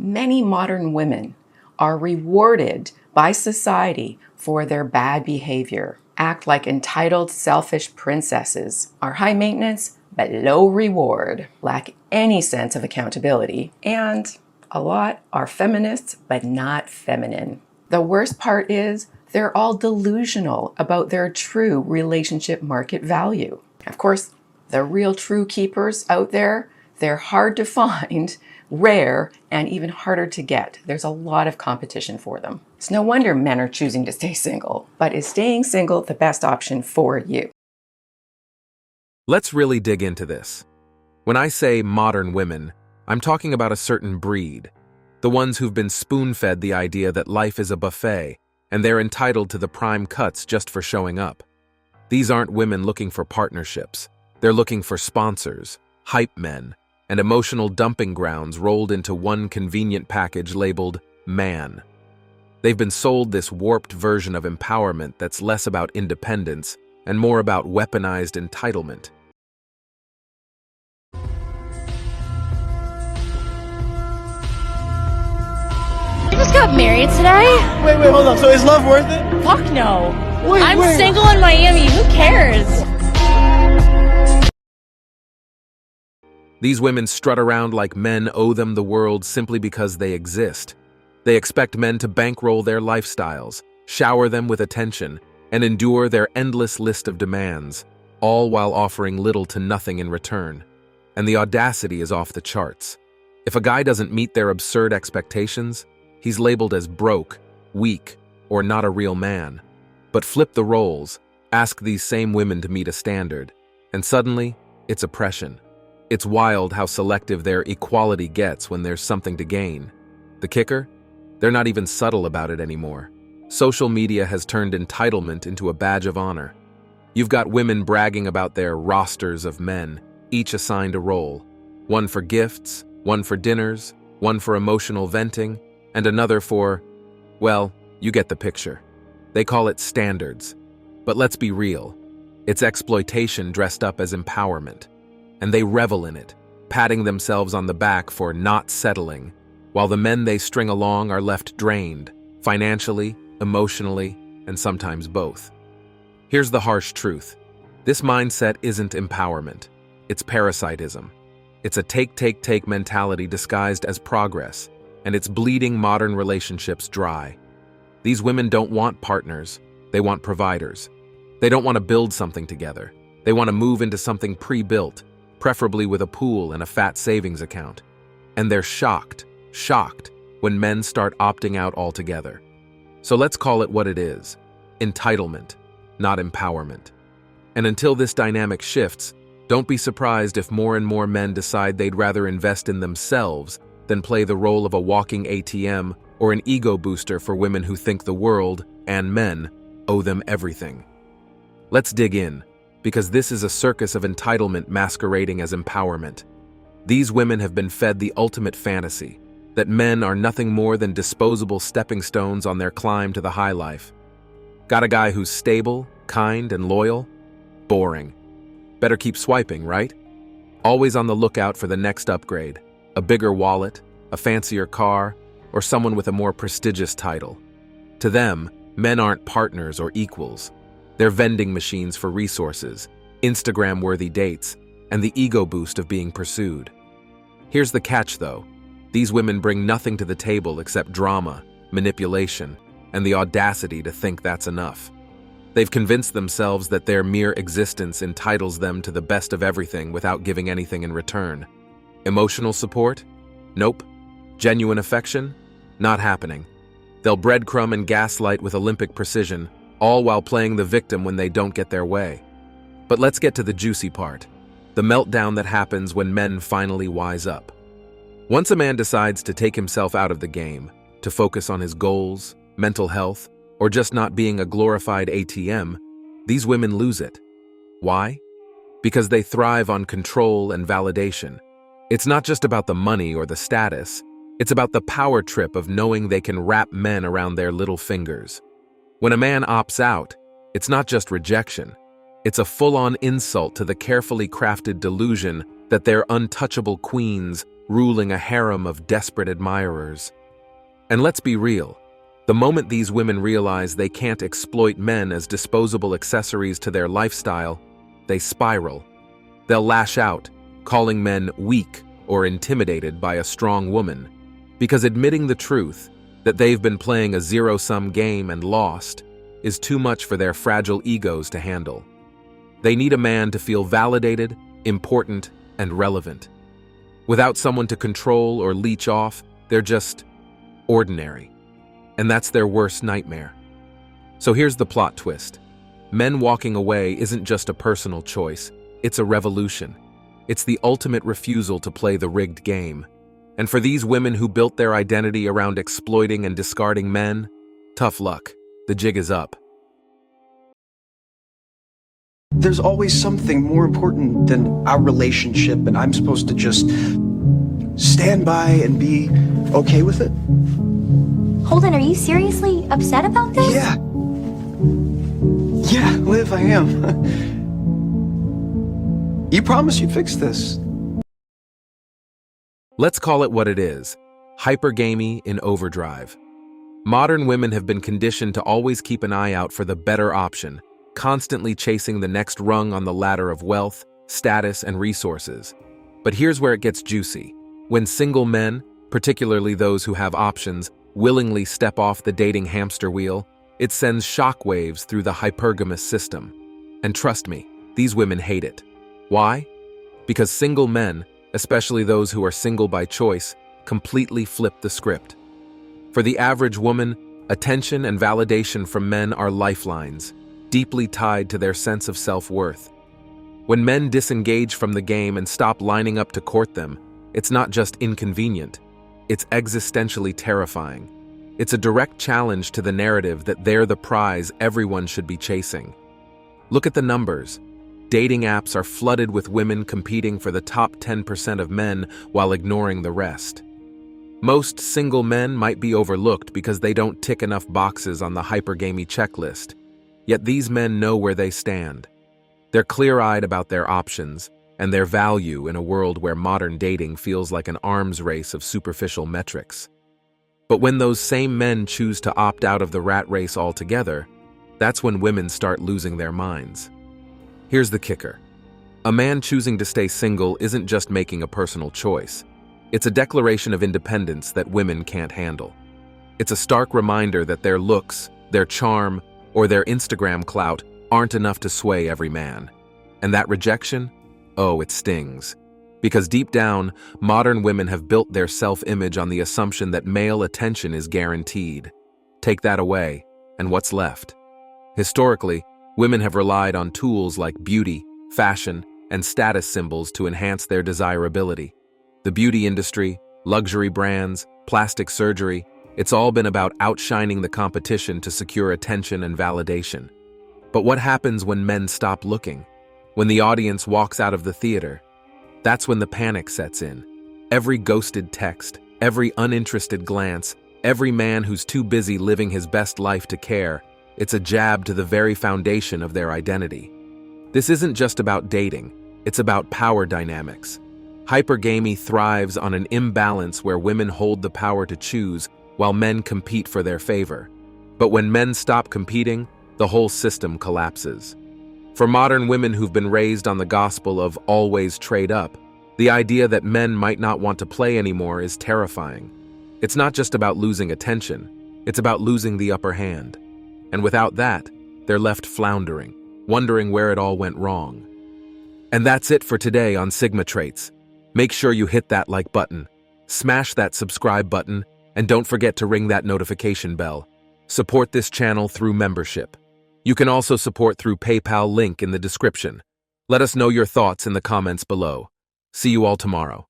Many modern women are rewarded by society for their bad behavior, act like entitled, selfish princesses, are high maintenance but low reward, lack any sense of accountability, and a lot are feminists but not feminine. The worst part is they're all delusional about their true relationship market value. Of course, the real true keepers out there, they're hard to find, rare, and even harder to get. There's a lot of competition for them. It's no wonder men are choosing to stay single. But is staying single the best option for you? Let's really dig into this. When I say modern women, I'm talking about a certain breed. The ones who've been spoon-fed the idea that life is a buffet, and they're entitled to the prime cuts just for showing up. These aren't women looking for partnerships. They're looking for sponsors, hype men, and emotional dumping grounds rolled into one convenient package labeled man. They've been sold this warped version of empowerment that's less about independence and more about weaponized entitlement. I just got married today. Wait, hold on. So is love worth it? Fuck no. Wait. I'm single in Miami. Who cares? These women strut around like men owe them the world simply because they exist. They expect men to bankroll their lifestyles, shower them with attention, and endure their endless list of demands, all while offering little to nothing in return. And the audacity is off the charts. If a guy doesn't meet their absurd expectations, he's labeled as broke, weak, or not a real man. But flip the roles, ask these same women to meet a standard, and suddenly, it's oppression. It's wild how selective their equality gets when there's something to gain. The kicker? They're not even subtle about it anymore. Social media has turned entitlement into a badge of honor. You've got women bragging about their rosters of men, each assigned a role. One for gifts, one for dinners, one for emotional venting, and another for, well, you get the picture. They call it standards. But let's be real. It's exploitation dressed up as empowerment. And they revel in it, patting themselves on the back for not settling, while the men they string along are left drained, financially, emotionally, and sometimes both. Here's the harsh truth. This mindset isn't empowerment. It's parasitism. It's a take mentality disguised as progress, and it's bleeding modern relationships dry. These women don't want partners. They want providers. They don't want to build something together. They want to move into something pre-built, preferably with a pool and a fat savings account. And they're shocked when men start opting out altogether. So let's call it what it is: entitlement, not empowerment. And until this dynamic shifts, don't be surprised if more and more men decide they'd rather invest in themselves than play the role of a walking ATM or an ego booster for women who think the world, and men, owe them everything. Let's dig in, because this is a circus of entitlement masquerading as empowerment. These women have been fed the ultimate fantasy, that men are nothing more than disposable stepping stones on their climb to the high life. Got a guy who's stable, kind, and loyal? Boring. Better keep swiping, right? Always on the lookout for the next upgrade, a bigger wallet, a fancier car, or someone with a more prestigious title. To them, men aren't partners or equals. They're vending machines for resources, Instagram-worthy dates, and the ego boost of being pursued. Here's the catch, though. These women bring nothing to the table except drama, manipulation, and the audacity to think that's enough. They've convinced themselves that their mere existence entitles them to the best of everything without giving anything in return. Emotional support? Nope. Genuine affection? Not happening. They'll breadcrumb and gaslight with Olympic precision, all while playing the victim when they don't get their way. But let's get to the juicy part, the meltdown that happens when men finally wise up. Once a man decides to take himself out of the game, to focus on his goals, mental health, or just not being a glorified ATM, these women lose it. Why? Because they thrive on control and validation. It's not just about the money or the status, it's about the power trip of knowing they can wrap men around their little fingers. When a man opts out, it's not just rejection. It's a full-on insult to the carefully crafted delusion that they're untouchable queens ruling a harem of desperate admirers. And let's be real, the moment these women realize they can't exploit men as disposable accessories to their lifestyle, they spiral. They'll lash out, calling men weak or intimidated by a strong woman, because admitting the truth, that they've been playing a zero-sum game and lost, is too much for their fragile egos to handle. They need a man to feel validated, important, and relevant. Without someone to control or leech off, they're just ordinary. And that's their worst nightmare. So here's the plot twist. Men walking away isn't just a personal choice, it's a revolution. It's the ultimate refusal to play the rigged game. And for these women who built their identity around exploiting and discarding men, tough luck. The jig is up. There's always something more important than our relationship, and I'm supposed to just stand by and be okay with it? Holden, are you seriously upset about this? Yeah. Yeah, Liv, I am. You promised you'd fix this. Let's call it what it is. Hypergamy in overdrive. Modern women have been conditioned to always keep an eye out for the better option, constantly chasing the next rung on the ladder of wealth, status, and resources. But here's where it gets juicy. When single men, particularly those who have options, willingly step off the dating hamster wheel, it sends shockwaves through the hypergamous system. And trust me, these women hate it. Why? Because single men, especially those who are single by choice, completely flip the script. For the average woman, attention and validation from men are lifelines, deeply tied to their sense of self-worth. When men disengage from the game and stop lining up to court them, it's not just inconvenient, it's existentially terrifying. It's a direct challenge to the narrative that they're the prize everyone should be chasing. Look at the numbers. Dating apps are flooded with women competing for the top 10% of men while ignoring the rest. Most single men might be overlooked because they don't tick enough boxes on the hypergamy checklist, yet these men know where they stand. They're clear-eyed about their options and their value in a world where modern dating feels like an arms race of superficial metrics. But when those same men choose to opt out of the rat race altogether, that's when women start losing their minds. Here's the kicker. A man choosing to stay single isn't just making a personal choice. It's a declaration of independence that women can't handle. It's a stark reminder that their looks, their charm, or their Instagram clout aren't enough to sway every man. And that rejection? Oh, it stings. Because deep down, modern women have built their self-image on the assumption that male attention is guaranteed. Take that away, and what's left? Historically, women have relied on tools like beauty, fashion, and status symbols to enhance their desirability. The beauty industry, luxury brands, plastic surgery, it's all been about outshining the competition to secure attention and validation. But what happens when men stop looking? When the audience walks out of the theater? That's when the panic sets in. Every ghosted text, every uninterested glance, every man who's too busy living his best life to care, it's a jab to the very foundation of their identity. This isn't just about dating, it's about power dynamics. Hypergamy thrives on an imbalance where women hold the power to choose while men compete for their favor. But when men stop competing, the whole system collapses. For modern women who've been raised on the gospel of always trade up, the idea that men might not want to play anymore is terrifying. It's not just about losing attention, it's about losing the upper hand. And without that, they're left floundering, wondering where it all went wrong. And that's it for today on Sigma Traits. Make sure you hit that like button, smash that subscribe button, and don't forget to ring that notification bell. Support this channel through membership. You can also support through PayPal link in the description. Let us know your thoughts in the comments below. See you all tomorrow.